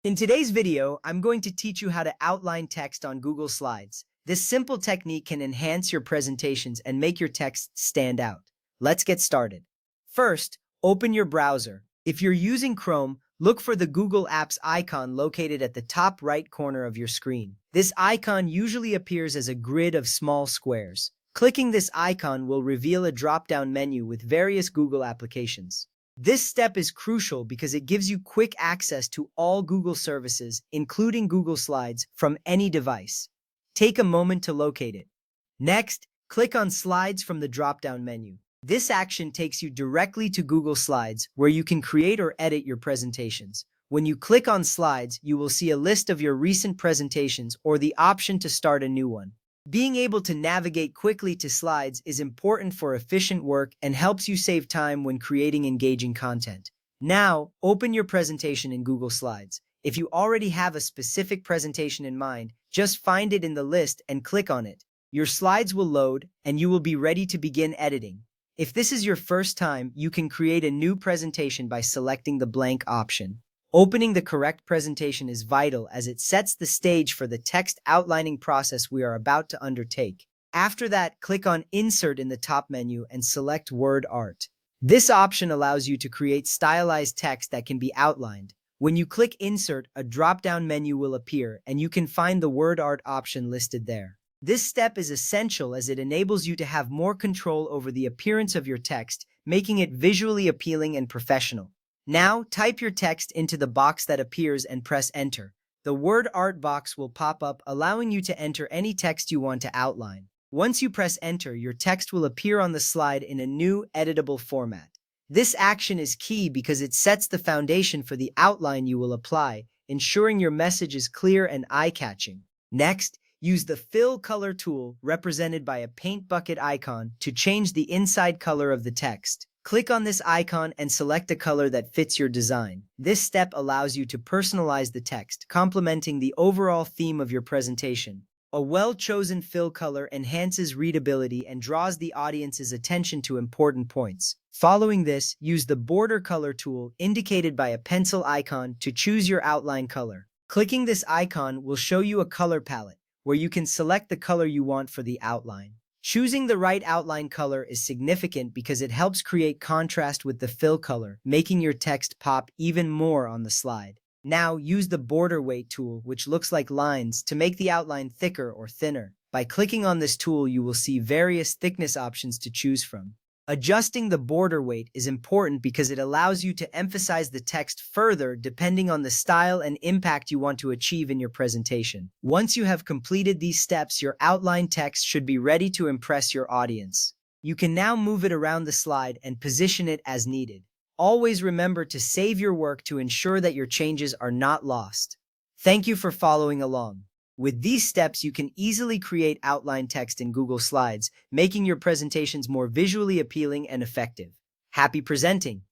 In today's video, I'm going to teach you how to outline text on Google Slides. This simple technique can enhance your presentations and make your text stand out. Let's get started. First, open your browser. If you're using Chrome, look for the Google Apps icon located at the top right corner of your screen. This icon usually appears as a grid of small squares. Clicking this icon will reveal a drop-down menu with various Google applications. This step is crucial because it gives you quick access to all Google services, including Google Slides, from any device. Take a moment to locate it. Next, click on Slides from the drop-down menu. This action takes you directly to Google Slides, where you can create or edit your presentations. When you click on Slides, you will see a list of your recent presentations or the option to start a new one. Being able to navigate quickly to slides is important for efficient work and helps you save time when creating engaging content. Now, open your presentation in Google Slides. If you already have a specific presentation in mind, just find it in the list and click on it. Your slides will load, and you will be ready to begin editing. If this is your first time, you can create a new presentation by selecting the blank option. Opening the correct presentation is vital as it sets the stage for the text outlining process we are about to undertake. After that, click on Insert in the top menu and select Word Art. This option allows you to create stylized text that can be outlined. When you click Insert, a drop-down menu will appear and you can find the Word Art option listed there. This step is essential as it enables you to have more control over the appearance of your text, making it visually appealing and professional. Now, type your text into the box that appears and press Enter. The Word Art box will pop up, allowing you to enter any text you want to outline. Once you press Enter, your text will appear on the slide in a new, editable format. This action is key because it sets the foundation for the outline you will apply, ensuring your message is clear and eye-catching. Next, use the Fill Color tool, represented by a paint bucket icon, to change the inside color of the text. Click on this icon and select a color that fits your design. This step allows you to personalize the text, complementing the overall theme of your presentation. A well-chosen fill color enhances readability and draws the audience's attention to important points. Following this, use the Border Color tool, indicated by a pencil icon, to choose your outline color. Clicking this icon will show you a color palette, where you can select the color you want for the outline. Choosing the right outline color is significant because it helps create contrast with the fill color, making your text pop even more on the slide. Now, use the border weight tool, which looks like lines, to make the outline thicker or thinner. By clicking on this tool, you will see various thickness options to choose from. Adjusting the border weight is important because it allows you to emphasize the text further depending on the style and impact you want to achieve in your presentation. Once you have completed these steps, your outline text should be ready to impress your audience. You can now move it around the slide and position it as needed. Always remember to save your work to ensure that your changes are not lost. Thank you for following along. With these steps, you can easily create outline text in Google Slides, making your presentations more visually appealing and effective. Happy presenting!